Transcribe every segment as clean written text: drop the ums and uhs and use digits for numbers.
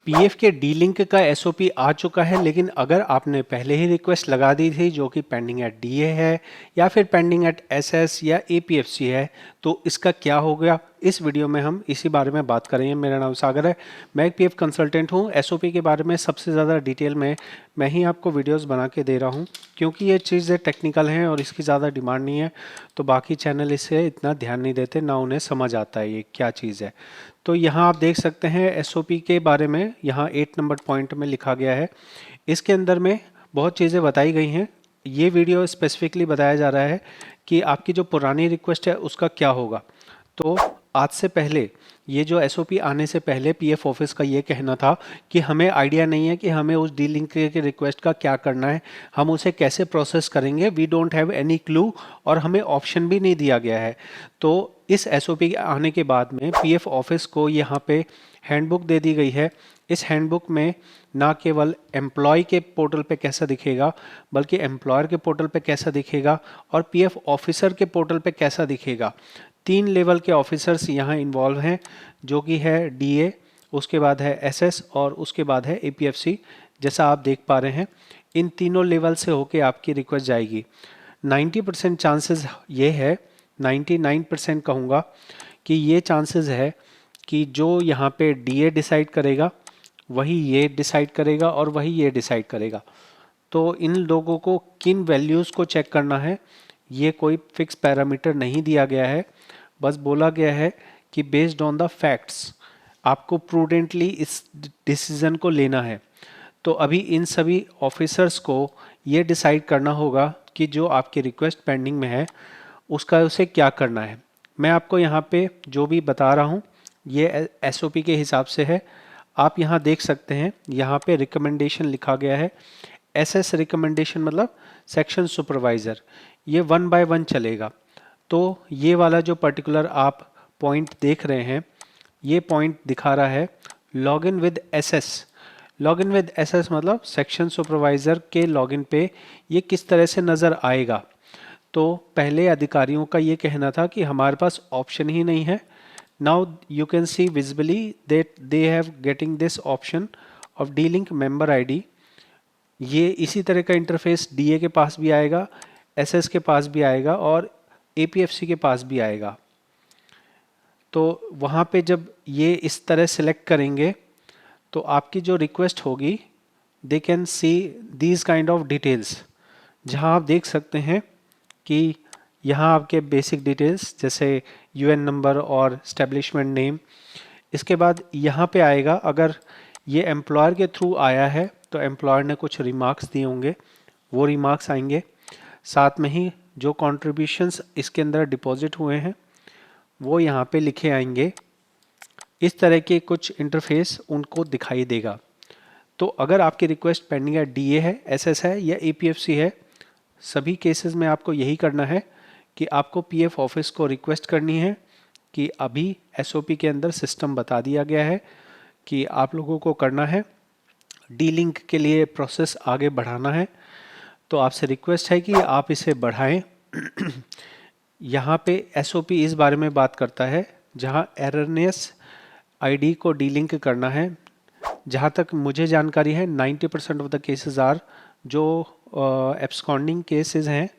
PF के D link का SOP आ चुका है, लेकिन अगर आपने पहले ही रिक्वेस्ट लगा दी थी जो कि पेंडिंग एट डीए है या फिर पेंडिंग एट एसएस या एपीएफसी है, तो इसका क्या हो गया, इस वीडियो में हम इसी बारे में बात करेंगे। मेरा नाम सागर है, मैं एक पीएफ कंसल्टेंट हूँ। एसओपी के बारे में सबसे ज़्यादा डिटेल में मैं ही आपको वीडियोस बना के दे रहा हूँ, क्योंकि ये चीज़ें टेक्निकल हैं और इसकी ज़्यादा डिमांड नहीं है, तो बाकी चैनल इसे इतना ध्यान नहीं देते, ना उन्हें समझ आता है ये क्या चीज़ है। तो यहाँ आप देख सकते हैं एसओपी के बारे में, यहाँ 8 नंबर पॉइंट में लिखा गया है। इसके अंदर में बहुत चीज़ें बताई गई हैं। ये वीडियो स्पेसिफिकली बताया जा रहा है कि आपकी जो पुरानी रिक्वेस्ट है उसका क्या होगा। तो आज से पहले, ये जो एसओपी आने से पहले पीएफ ऑफिस का ये कहना था कि हमें आइडिया नहीं है कि हमें उस डी लिंक के रिक्वेस्ट का क्या करना है, हम उसे कैसे प्रोसेस करेंगे, we don't have any clue, और हमें ऑप्शन भी नहीं दिया गया है। तो इस एसओपी के आने के बाद में पीएफ ऑफिस को यहाँ पे हैंडबुक दे दी गई है। इस हैंडबुक में ना केवल एम्प्लॉय के पोर्टल पे कैसा दिखेगा, बल्कि एम्प्लॉयर के पोर्टल पे कैसा दिखेगा और पीएफ ऑफिसर के पोर्टल पे कैसा दिखेगा। 3 लेवल के ऑफिसर्स यहाँ इन्वॉल्व हैं, जो कि है डीए, उसके बाद है एसएस और उसके बाद है एपीएफसी। जैसा आप देख पा रहे हैं, इन तीनों लेवल से होके आपकी रिक्वेस्ट जाएगी। 90% चांसेस ये है, 99% कहूँगा कि ये चांसेस है कि जो यहाँ पे डीए डिसाइड करेगा वही ये डिसाइड करेगा और वही ये डिसाइड करेगा। तो इन लोगों को किन वैल्यूज़ को चेक करना है, ये कोई फिक्स पैरामीटर नहीं दिया गया है। बस बोला गया है कि बेस्ड ऑन द फैक्ट्स आपको प्रूडेंटली इस डिसीजन को लेना है। तो अभी इन सभी ऑफिसर्स को ये डिसाइड करना होगा कि जो आपकी रिक्वेस्ट पेंडिंग में है उसका उसे क्या करना है। मैं आपको यहाँ पे जो भी बता रहा हूँ ये एसओपी के हिसाब से है। आप यहाँ देख सकते हैं, यहाँ पे रिकमेंडेशन लिखा गया है। एसएस रिकमेंडेशन मतलब सेक्शन सुपरवाइज़र, ये 1 बाय 1 चलेगा। तो ये वाला जो पर्टिकुलर आप पॉइंट देख रहे हैं, ये पॉइंट दिखा रहा है login with SS. Login with SS मतलब सेक्शन सुपरवाइज़र के लॉगिन पे ये किस तरह से नज़र आएगा। तो पहले अधिकारियों का ये कहना था कि हमारे पास ऑप्शन ही नहीं है। Now you can see visibly that they have getting this option of D link member ID. ये इसी तरह का इंटरफेस डीए के पास भी आएगा, एसएस के पास भी आएगा और एपीएफसी के पास भी आएगा। तो वहाँ पे जब ये इस तरह सेलेक्ट करेंगे तो आपकी जो रिक्वेस्ट होगी, they can see these kind of details, जहाँ आप देख सकते हैं कि यहाँ आपके बेसिक डिटेल्स जैसे यूएन नंबर और स्टैब्लिशमेंट नेम। इसके बाद यहाँ पे आएगा, अगर ये एम्प्लॉयर के थ्रू आया है तो एम्प्लॉयर ने कुछ रिमार्क्स दिए होंगे, वो रिमार्क्स आएंगे। साथ में ही जो कॉन्ट्रीब्यूशंस इसके अंदर डिपॉजिट हुए हैं वो यहाँ पे लिखे आएंगे। इस तरह के कुछ इंटरफेस उनको दिखाई देगा। तो अगर आपकी रिक्वेस्ट पेंडिंग है, डीए है, एसएस है या एपीएफसी है, सभी केसेस में आपको यही करना है कि आपको पीएफ ऑफिस को रिक्वेस्ट करनी है कि अभी एसओपी के अंदर सिस्टम बता दिया गया है कि आप लोगों को करना है, डी लिंक के लिए प्रोसेस आगे बढ़ाना है। तो आपसे रिक्वेस्ट है कि आप इसे बढ़ाएं। यहाँ पे एसओपी इस बारे में बात करता है जहाँ एररनेस आईडी को डी लिंक करना है। जहाँ तक मुझे जानकारी है 90% ऑफ द केसेस आर, जो एब्सकॉन्डिंग केसेस हैं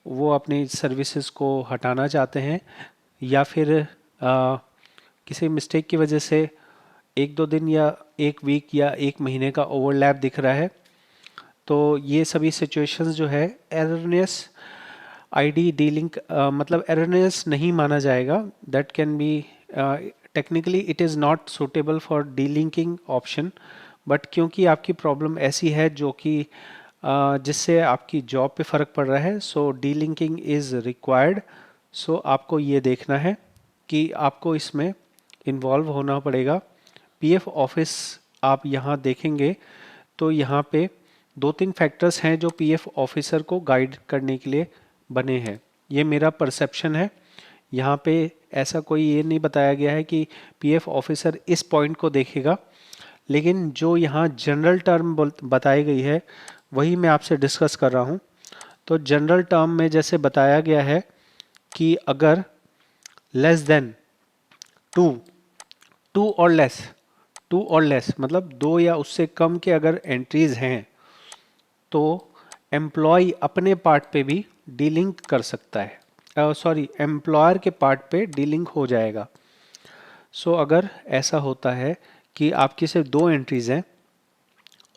वो अपनी सर्विसेज को हटाना चाहते हैं या फिर किसी मिस्टेक की वजह से 1-2 दिन या 1 वीक या 1 महीने का ओवरलैप दिख रहा है। तो ये सभी सिचुएशंस जो है एररनेस आईडी डी लिंक मतलब एररनेस नहीं माना जाएगा। That can be technically it is not suitable for D linking option, but क्योंकि आपकी प्रॉब्लम ऐसी है जो कि जिससे आपकी जॉब पे फ़र्क पड़ रहा है, सो डी लिंकिंग इज़ रिक्वायर्ड। सो आपको ये देखना है कि आपको इसमें इन्वॉल्व होना पड़ेगा। पीएफ ऑफिस आप यहाँ देखेंगे तो यहाँ पे 2-3 फैक्टर्स हैं जो पीएफ ऑफिसर को गाइड करने के लिए बने हैं। ये मेरा परसेप्शन है। यहाँ पे ऐसा कोई ये नहीं बताया गया है कि पीएफ ऑफिसर इस पॉइंट को देखेगा, लेकिन जो यहाँ जनरल टर्म बताई गई है वही मैं आपसे डिस्कस कर रहा हूँ। तो जनरल टर्म में जैसे बताया गया है कि अगर लेस देन टू, टू और लेस, टू और लेस मतलब दो या उससे कम के अगर एंट्रीज हैं तो एम्प्लॉय अपने पार्ट पे भी डीलिंक कर सकता है, सॉरी एम्प्लॉयर के पार्ट पे डीलिंक हो जाएगा। सो अगर ऐसा होता है कि आपकी सिर्फ दो एंट्रीज हैं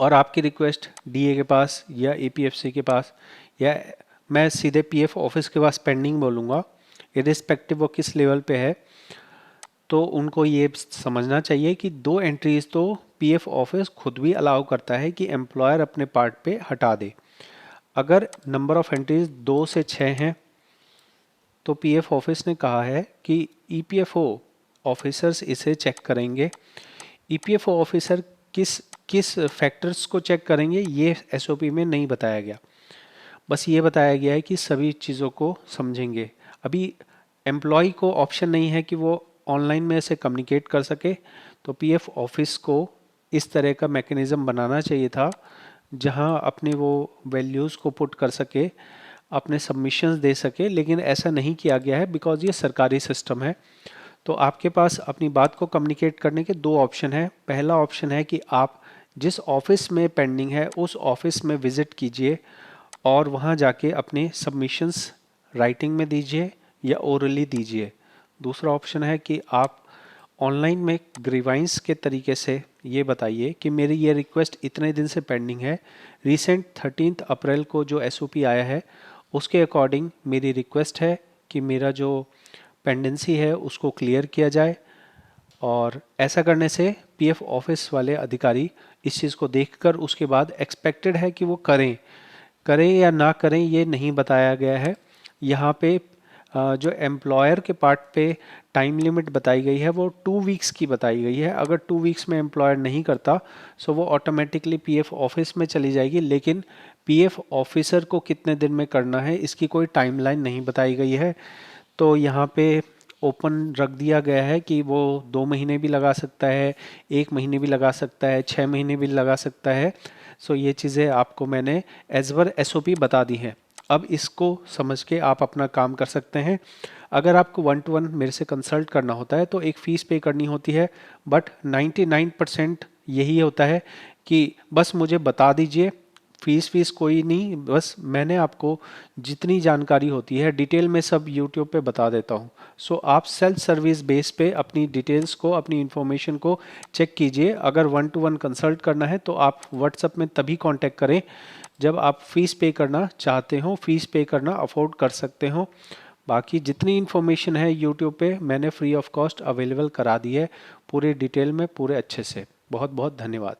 और आपकी रिक्वेस्ट डीए के पास या एपीएफसी के पास या मैं सीधे पीएफ ऑफिस के पास पेंडिंग बोलूँगा, इरिस्पेक्टिव वो किस लेवल पे है, तो उनको ये समझना चाहिए कि दो एंट्रीज तो पीएफ ऑफिस खुद भी अलाउ करता है कि एम्प्लॉयर अपने पार्ट पे हटा दे। अगर नंबर ऑफ एंट्रीज 2 से 6 हैं तो पीएफ ऑफिस ने कहा है कि ईपीएफओ ऑफिसर्स इसे चेक करेंगे। ईपीएफओ ऑफिसर किस किस फैक्टर्स को चेक करेंगे ये एसओपी में नहीं बताया गया, बस ये बताया गया है कि सभी चीज़ों को समझेंगे। अभी एम्प्लॉय को ऑप्शन नहीं है कि वो ऑनलाइन में से कम्युनिकेट कर सके, तो पीएफ ऑफिस को इस तरह का मैकेनिज़्म बनाना चाहिए था जहां अपने वो वैल्यूज़ को पुट कर सके, अपने सबमिशंस दे सके, लेकिन ऐसा नहीं किया गया है बिकॉज ये सरकारी सिस्टम है। तो आपके पास अपनी बात को कम्युनिकेट करने के दो ऑप्शन है। पहला ऑप्शन है कि आप जिस ऑफिस में पेंडिंग है उस ऑफिस में विजिट कीजिए और वहाँ जाके अपने सबमिशंस राइटिंग में दीजिए या ओरली दीजिए। दूसरा ऑप्शन है कि आप ऑनलाइन में ग्रीवाइंस के तरीके से ये बताइए कि मेरी ये रिक्वेस्ट इतने दिन से पेंडिंग है, रिसेंट 13 अप्रैल को जो एसओपी आया है उसके अकॉर्डिंग मेरी रिक्वेस्ट है कि मेरा जो पेंडेंसी है उसको क्लियर किया जाए। और ऐसा करने से पीएफ ऑफिस वाले अधिकारी इस चीज़ को देखकर उसके बाद एक्सपेक्टेड है कि वो करें करें या ना करें ये नहीं बताया गया है। यहाँ पे जो एम्प्लॉयर के पार्ट पे टाइम लिमिट बताई गई है वो 2 वीक्स की बताई गई है। अगर 2 वीक्स में एम्प्लॉयर नहीं करता सो वो ऑटोमेटिकली पीएफ ऑफिस में चली जाएगी, लेकिन पीएफ ऑफिसर को कितने दिन में करना है इसकी कोई टाइमलाइन नहीं बताई गई है। तो यहाँ पे ओपन रख दिया गया है कि वो 2 महीने भी लगा सकता है, 1 महीने भी लगा सकता है, 6 महीने भी लगा सकता है। सो ये चीज़ें आपको मैंने एज पर एसओपी बता दी हैं। अब इसको समझ के आप अपना काम कर सकते हैं। अगर आपको 1 to 1 मेरे से कंसल्ट करना होता है तो एक फ़ीस पे करनी होती है, बट 99% यही होता है कि बस मुझे बता दीजिए, फीस कोई नहीं, बस मैंने आपको जितनी जानकारी होती है डिटेल में सब यूट्यूब पे बता देता हूँ। सो आप सेल्फ सर्विस बेस पे अपनी डिटेल्स को, अपनी इन्फॉर्मेशन को चेक कीजिए। अगर 1 to 1 कंसल्ट करना है तो आप व्हाट्सएप में तभी कांटेक्ट करें जब आप फीस पे करना चाहते हो, फीस पे करना अफोर्ड कर सकते हो। बाकी जितनी इन्फॉर्मेशन है यूट्यूब पे मैंने फ्री ऑफ कॉस्ट अवेलेबल करा दी है, पूरे डिटेल में, पूरे अच्छे से। बहुत बहुत धन्यवाद।